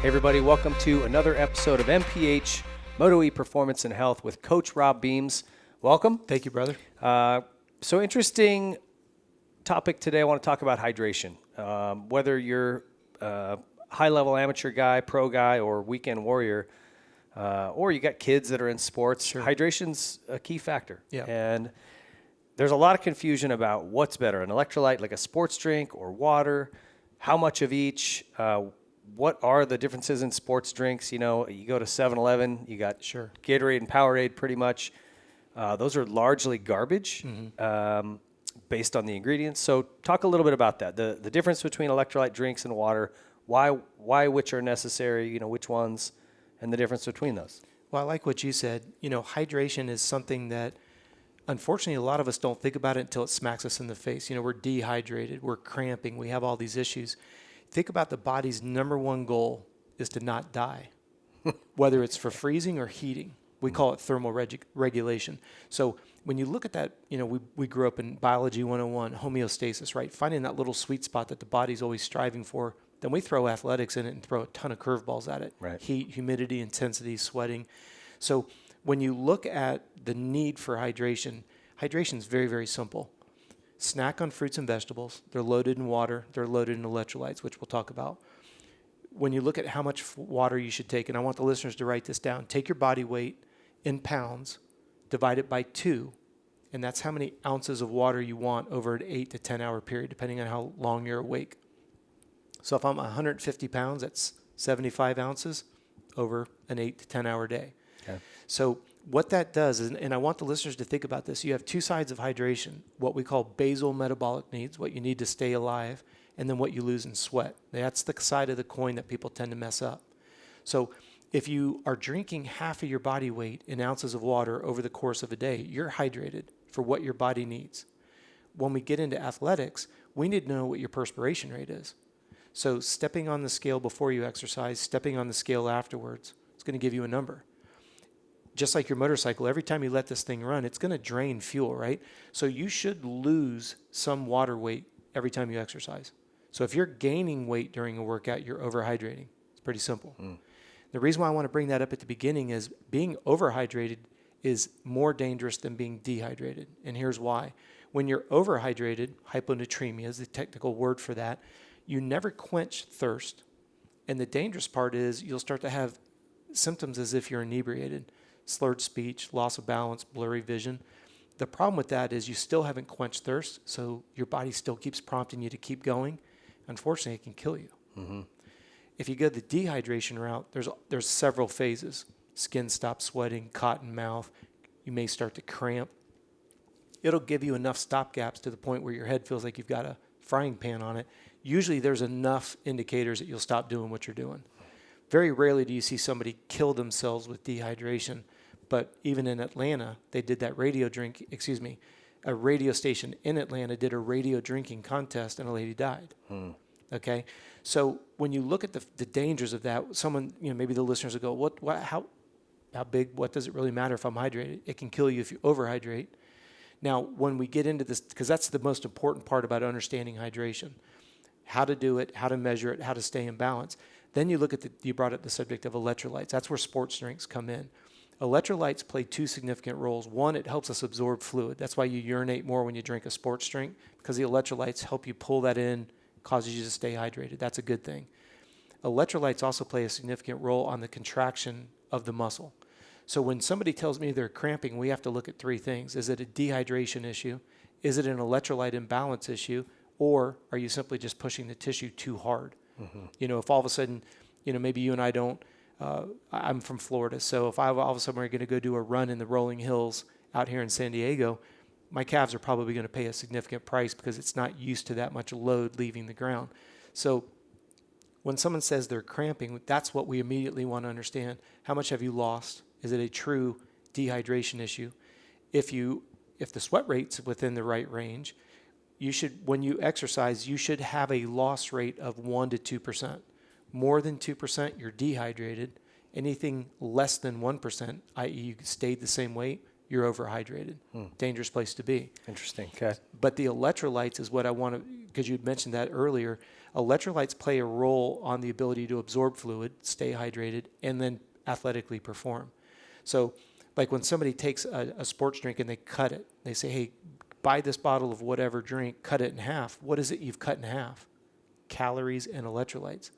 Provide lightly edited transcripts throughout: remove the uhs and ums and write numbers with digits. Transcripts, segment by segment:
Hey everybody, welcome to another episode of MPH, Motoe Performance and Health with Coach Robb Beams. Welcome. Thank you, brother. So interesting topic today. I want to talk about hydration. Whether you're a high-level amateur guy, pro guy, or weekend warrior, or you got kids that are in sports, Sure. Hydration's a key factor. Yeah. And there's a lot of confusion about what's better, an electrolyte like a sports drink or water, how much of each, what are the differences in sports drinks? You know, you go to 7-Eleven, you got Sure. Gatorade and Powerade pretty much. Those are largely garbage based on the ingredients. So talk a little bit about that, the difference between electrolyte drinks and water, why which are necessary, you know, which ones, and the difference between those. Well, I like what you said. You know, hydration is something that, unfortunately, a lot of us don't think about it until it smacks us in the face. You know, we're dehydrated, we're cramping, we have all these issues. Think about the body's number one goal is to not die, whether it's for freezing or heating. We call it thermal regulation. So when you look at that, you know, we grew up in Biology 101, homeostasis, right? Finding that little sweet spot that the body's always striving for. Then we throw athletics in it and throw a ton of curveballs at it. Right. Heat, humidity, intensity, sweating. So when you look at the need for hydration, hydration is very, very simple. Snack on fruits and vegetables. They're loaded in water. They're loaded in electrolytes, which we'll talk about. When you look at how much water you should take, and I want the listeners to write this down, take your body weight in pounds, divide it by 2, and that's how many ounces of water you want over an 8 to 10 hour period, depending on how long you're awake. So if I'm 150 pounds, that's 75 ounces over an 8 to 10 hour day. Okay. So what that does is, and I want the listeners to think about this, you have two sides of hydration, what we call basal metabolic needs, what you need to stay alive, and then what you lose in sweat. That's the side of the coin that people tend to mess up. So if you are drinking half of your body weight in ounces of water over the course of a day, you're hydrated for what your body needs. When we get into athletics, we need to know what your perspiration rate is. So stepping on the scale before you exercise, stepping on the scale afterwards, it's going to give you a number. Just like your motorcycle, every time you let this thing run, it's going to drain fuel, right? So you should lose some water weight every time you exercise. So if you're gaining weight during a workout, you're overhydrating. It's pretty simple. The reason why I want to bring that up at the beginning is being overhydrated is more dangerous than being dehydrated. And here's why. When you're overhydrated, hyponatremia is the technical word for that, you never quench thirst. And the dangerous part is you'll start to have symptoms as if you're inebriated. Slurred speech, loss of balance, blurry vision. The problem with that is you still haven't quenched thirst, so your body still keeps prompting you to keep going. Unfortunately, it can kill you. If you go the dehydration route, there's several phases. Skin stops sweating, cotton mouth. You may start to cramp. It'll give you enough stopgaps to the point where your head feels like you've got a frying pan on it. Usually there's enough indicators that you'll stop doing what you're doing. Very rarely do you see somebody kill themselves with dehydration. But even in Atlanta, they did that a radio station in Atlanta did a radio drinking contest and a lady died. Okay? So when you look at the dangers of that, someone, you know, maybe the listeners will go, how big, what does it really matter if I'm hydrated? It can kill you if you overhydrate. Now, when we get into this, because that's the most important part about understanding hydration, how to do it, how to measure it, how to stay in balance. Then you look at you brought up the subject of electrolytes. That's where sports drinks come in. Electrolytes play two significant roles. One, it helps us absorb fluid. That's why you urinate more when you drink a sports drink, because the electrolytes help you pull that in, causes you to stay hydrated. That's a good thing. Electrolytes also play a significant role on the contraction of the muscle. So when somebody tells me they're cramping, we have to look at three things. Is it a dehydration issue? Is it an electrolyte imbalance issue? Or are you simply just pushing the tissue too hard? You know, if all of a sudden, you know, maybe you and I don't, I'm from Florida, so if all of a sudden we're going to go do a run in the rolling hills out here in San Diego, my calves are probably going to pay a significant price because it's not used to that much load leaving the ground. So when someone says they're cramping, that's what we immediately want to understand. How much have you lost? Is it a true dehydration issue? If the sweat rate's within the right range, you should, when you exercise, you should have a loss rate of 1 to 2%. More than 2%, you're dehydrated. Anything less than 1%, i.e. you stayed the same weight, you're overhydrated. Dangerous place to be. Interesting. Okay. But the electrolytes is what I want to because you'd mentioned that earlier, electrolytes play a role on the ability to absorb fluid, stay hydrated, and then athletically perform. So like when somebody takes a sports drink and they cut it, they say, hey, buy this bottle of whatever drink, cut it in half. What is it you've cut in half? Calories and electrolytes.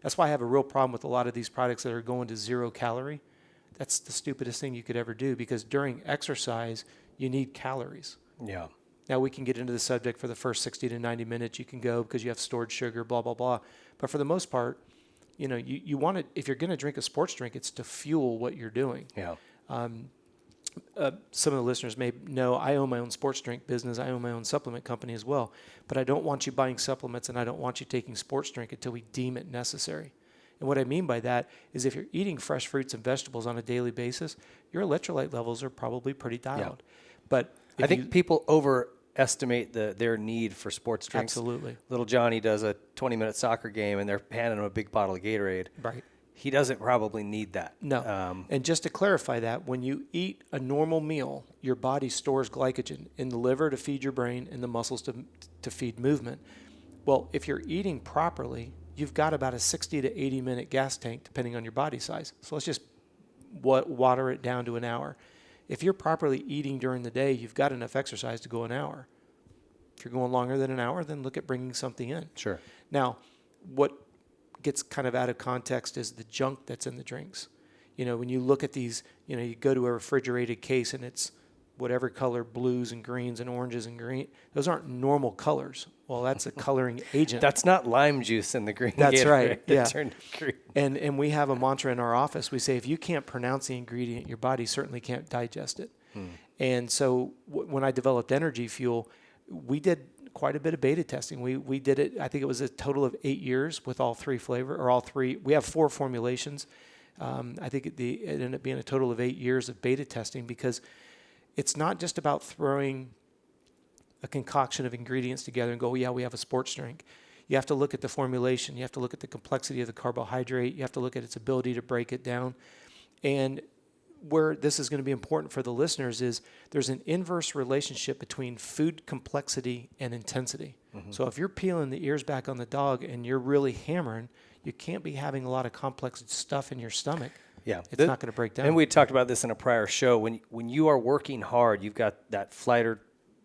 That's why I have a real problem with a lot of these products that are going to 0 calorie. That's the stupidest thing you could ever do, because during exercise, you need calories. Yeah. Now we can get into the subject for the first 60 to 90 minutes. You can go because you have stored sugar, blah, blah, blah. But for the most part, you want it, if you're going to drink a sports drink, it's to fuel what you're doing. Yeah. Some of the listeners may know I own my own sports drink business. I own my own supplement company as well. But I don't want you buying supplements, and I don't want you taking sports drink until we deem it necessary. And what I mean by that is if you're eating fresh fruits and vegetables on a daily basis, your electrolyte levels are probably pretty dialed. But I think people overestimate their need for sports drinks. Absolutely. Little Johnny does a 20-minute soccer game, and they're handing him a big bottle of Gatorade. Right. He doesn't probably need that. No. And just to clarify that, when you eat a normal meal, your body stores glycogen in the liver to feed your brain and the muscles to feed movement. Well, if you're eating properly, you've got about a 60 to 80 minute gas tank, depending on your body size. So let's just water it down to an hour. If you're properly eating during the day, you've got enough exercise to go an hour. If you're going longer than an hour, then look at bringing something in. Sure. Now, what gets kind of out of context is the junk that's in the drinks. When you look at these, you go to a refrigerated case and it's whatever color, blues and greens and oranges and green. Those aren't normal colors. Well, that's a coloring agent. That's not lime juice in the green. That's Gatorade right. that Yeah. turned green. And we have a mantra in our office. We say, if you can't pronounce the ingredient, your body certainly can't digest it. And so when I developed Energy Fuel, we did quite a bit of beta testing. We did it, I think it was a total of 8 years with all three we have 4 formulations. I think it ended up being a total of 8 years of beta testing, because it's not just about throwing a concoction of ingredients together and go, yeah, we have a sports drink. You have to look at the formulation. You have to look at the complexity of the carbohydrate. You have to look at its ability to break it down. And where this is going to be important for the listeners is there's an inverse relationship between food complexity and intensity. Mm-hmm. So if you're peeling the ears back on the dog and you're really hammering, you can't be having a lot of complex stuff in your stomach. Yeah, it's not going to break down. And we talked about this in a prior show. When you are working hard, you've got that fight or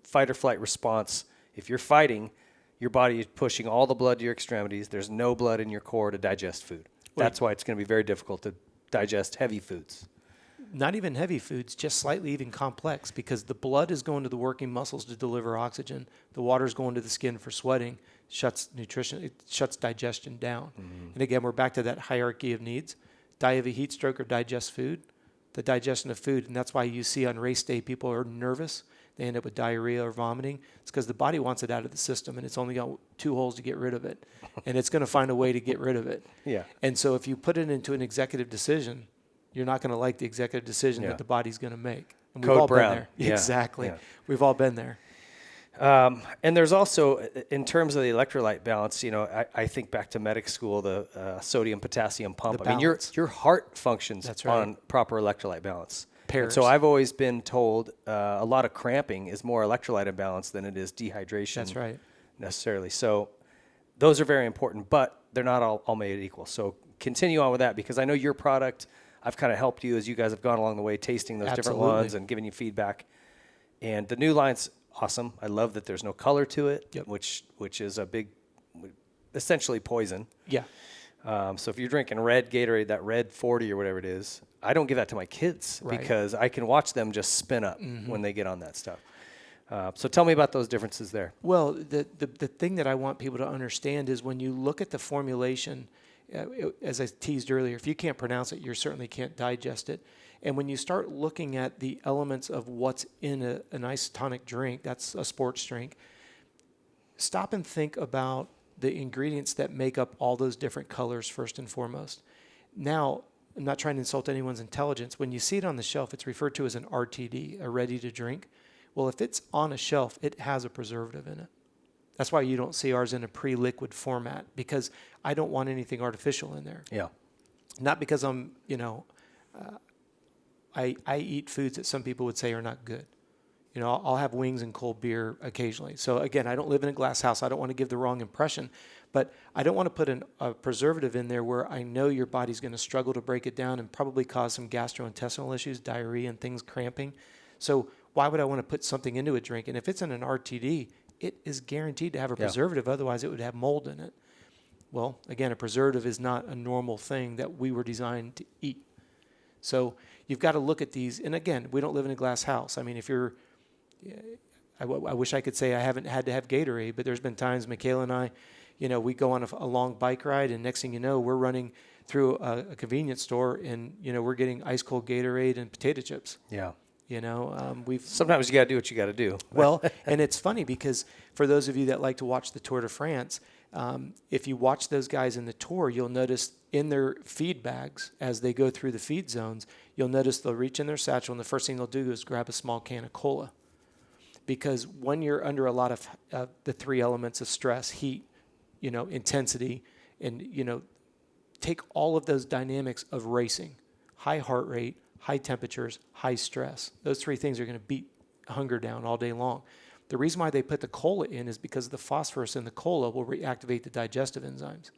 flight response. If you're fighting, your body is pushing all the blood to your extremities. There's no blood in your core to digest food. That's why it's going to be very difficult to digest heavy foods. Not even heavy foods, just slightly even complex, because the blood is going to the working muscles to deliver oxygen. The water is going to the skin for sweating, shuts digestion down. Mm-hmm. And again, we're back to that hierarchy of needs. Die of a heat stroke or digest food, the digestion of food. And that's why you see on race day people are nervous. They end up with diarrhea or vomiting. It's because the body wants it out of the system, and it's only got 2 holes to get rid of it. And it's going to find a way to get rid of it. Yeah. And so if you put it into an executive decision, you're not going to like the executive decision that the body's going to make. And we've all been there. Yeah. Exactly. Yeah. We've all been there. And there's also, in terms of the electrolyte balance, I think back to medic school, the sodium potassium pump. The I mean, your heart functions on proper electrolyte balance. So I've always been told a lot of cramping is more electrolyte imbalance than it is dehydration. That's right. Necessarily. So those are very important, but they're not all made equal. So continue on with that, because I know your product, I've kind of helped you as you guys have gone along the way, tasting those different ones and giving you feedback. And the new line's awesome. I love that there's no color to it, which is a big, essentially poison. Yeah. So if you're drinking red Gatorade, that red 40 or whatever it is, I don't give that to my kids because I can watch them just spin up when they get on that stuff. So tell me about those differences there. Well, the thing that I want people to understand is when you look at the formulation, as I teased earlier, if you can't pronounce it, you certainly can't digest it. And when you start looking at the elements of what's in an isotonic drink, that's a sports drink, stop and think about the ingredients that make up all those different colors first and foremost. Now, I'm not trying to insult anyone's intelligence. When you see it on the shelf, it's referred to as an RTD, a ready to drink. Well, if it's on a shelf, it has a preservative in it. That's why you don't see ours in a pre-liquid format, because I don't want anything artificial in there. Yeah. Not because I eat foods that some people would say are not good. You know, I'll have wings and cold beer occasionally. So again, I don't live in a glass house. I don't want to give the wrong impression, but I don't want to put a preservative in there where I know your body's going to struggle to break it down and probably cause some gastrointestinal issues, diarrhea and things, cramping. So why would I want to put something into a drink? And if it's in an RTD, it is guaranteed to have a preservative. Otherwise, it would have mold in it. Well, again, a preservative is not a normal thing that we were designed to eat. So you've got to look at these. And again, we don't live in a glass house. I mean, if you're, I wish I could say I haven't had to have Gatorade, but there's been times Michaela and I, you know, we go on a long bike ride, and next thing you know, we're running through a convenience store, and, you know, we're getting ice cold Gatorade and potato chips. Yeah. You know, sometimes you got to do what you got to do. Well, and it's funny because for those of you that like to watch the Tour de France, if you watch those guys in the Tour, you'll notice in their feed bags, as they go through the feed zones, you'll notice they'll reach in their satchel, and the first thing they'll do is grab a small can of cola. Because when you're under a lot of the three elements of stress, heat, you know, intensity, and, you know, take all of those dynamics of racing, high heart rate, high temperatures, high stress. Those three things are going to beat hunger down all day long. The reason why they put the cola in is because the phosphorus in the cola will reactivate the digestive enzymes.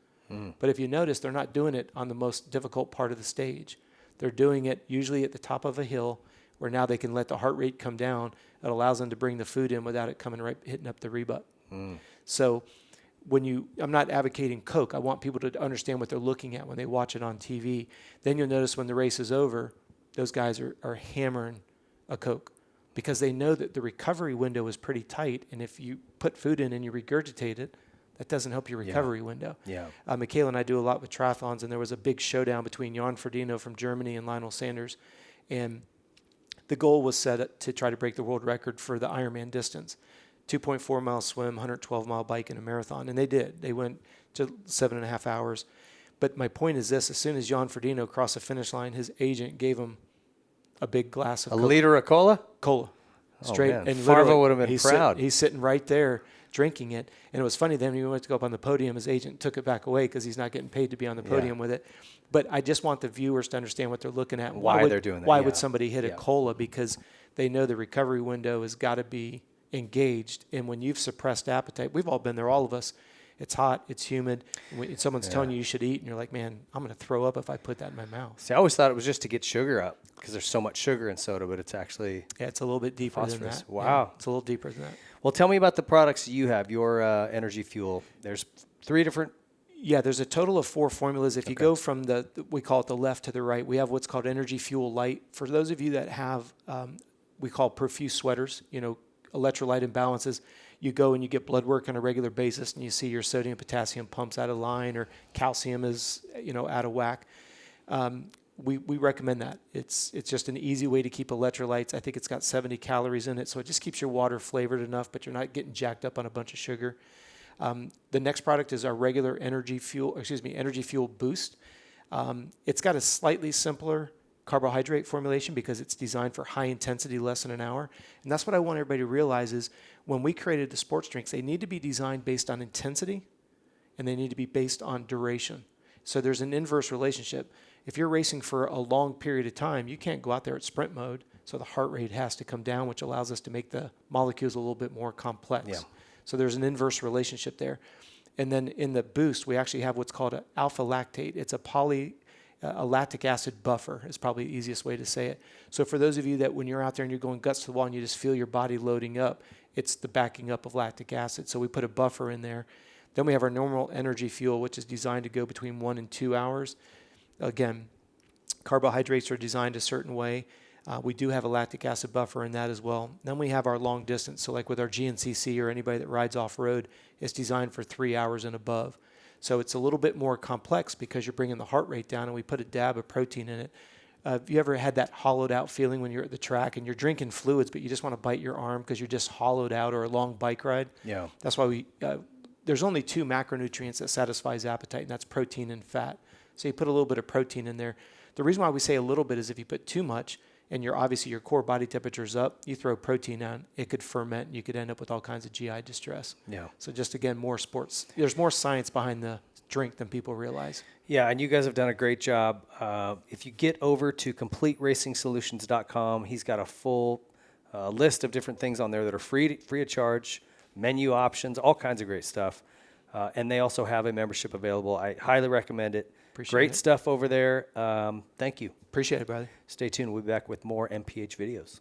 But if you notice, they're not doing it on the most difficult part of the stage. They're doing it usually at the top of a hill, where now they can let the heart rate come down. It allows them to bring the food in without it coming right hitting up the rebut. So I'm not advocating Coke. I want people to understand what they're looking at when they watch it on TV. Then you'll notice when the race is over, those guys are hammering a Coke because they know that the recovery window is pretty tight. And if you put food in and you regurgitate it, that doesn't help your recovery window. Yeah. Michaela and I do a lot with triathlons, and there was a big showdown between Jan Frodeno from Germany and Lionel Sanders. And the goal was set to try to break the world record for the Ironman distance. 2.4 mile swim, 112 mile bike in a marathon. And they did. They went to 7.5 hours. But my point is this: as soon as Jan Frodeno crossed the finish line, his agent gave him a big glass of a liter of cola. Straight. Oh, man. And Farvo would have been proud. He's sitting right there drinking it. And it was funny then when he went to go up on the podium, his agent took it back away because he's not getting paid to be on the podium with it. But I just want the viewers to understand what they're looking at. Why they're doing that. Why would somebody hit a cola? Because they know the recovery window has got to be engaged. And when you've suppressed appetite, we've all been there, all of us. It's hot, it's humid. When someone's telling you should eat, and you're like, man, I'm going to throw up if I put that in my mouth. See, I always thought it was just to get sugar up because there's so much sugar in soda, but it's actually it's a little bit deeper phosphorus. than that. Wow. Yeah, it's a little deeper than that. Well, tell me about the products you have, your energy fuel. There's 3 different. Yeah, there's a total of 4 formulas. If you go from we call it the left to the right, we have what's called Energy Fuel Light. For those of you that have, we call profuse sweaters, you know, electrolyte imbalances, you go and you get blood work on a regular basis, and you see your sodium, potassium pumps out of line, or calcium is, you know, out of whack. We recommend that. It's just an easy way to keep electrolytes. I think it's got 70 calories in it, so it just keeps your water flavored enough, but you're not getting jacked up on a bunch of sugar. The next product is our regular Energy Fuel Boost. It's got a slightly simpler carbohydrate formulation because it's designed for high intensity, less than an hour. And that's what I want everybody to realize is when we created the sports drinks, they need to be designed based on intensity, and they need to be based on duration. So there's an inverse relationship. If you're racing for a long period of time, you can't go out there at sprint mode, so the heart rate has to come down, which allows us to make the molecules a little bit more complex. Yeah. So there's an inverse relationship there. And then in the boost, we actually have what's called an alpha lactate. It's a lactic acid buffer is probably the easiest way to say it. So for those of you that when you're out there and you're going guts to the wall and you just feel your body loading up, it's the backing up of lactic acid. So we put a buffer in there. Then we have our normal energy fuel, which is designed to go between 1 and 2 hours. Again, carbohydrates are designed a certain way. We do have a lactic acid buffer in that as well. Then we have our long distance. So like with our GNCC or anybody that rides off-road, it's designed for 3 hours and above. So it's a little bit more complex because you're bringing the heart rate down, and we put a dab of protein in it. Have you ever had that hollowed out feeling when you're at the track and you're drinking fluids, but you just want to bite your arm because you're just hollowed out, or a long bike ride? Yeah. That's why there's only 2 macronutrients that satisfies appetite, and that's protein and fat. So you put a little bit of protein in there. The reason why we say a little bit is if you put too much and obviously your core body temperature is up, you throw protein on, it could ferment, and you could end up with all kinds of GI distress. Yeah. So just, again, more sports. There's more science behind the drink than people realize. Yeah, and you guys have done a great job. If you get over to CompleteRacingSolutions.com, he's got a full a list of different things on there that are free of charge, menu options, all kinds of great stuff. And they also have a membership available. I highly recommend it. Appreciate Great it. stuff over there. Thank you. Appreciate it, brother. Stay tuned. We'll be back with more MPH videos.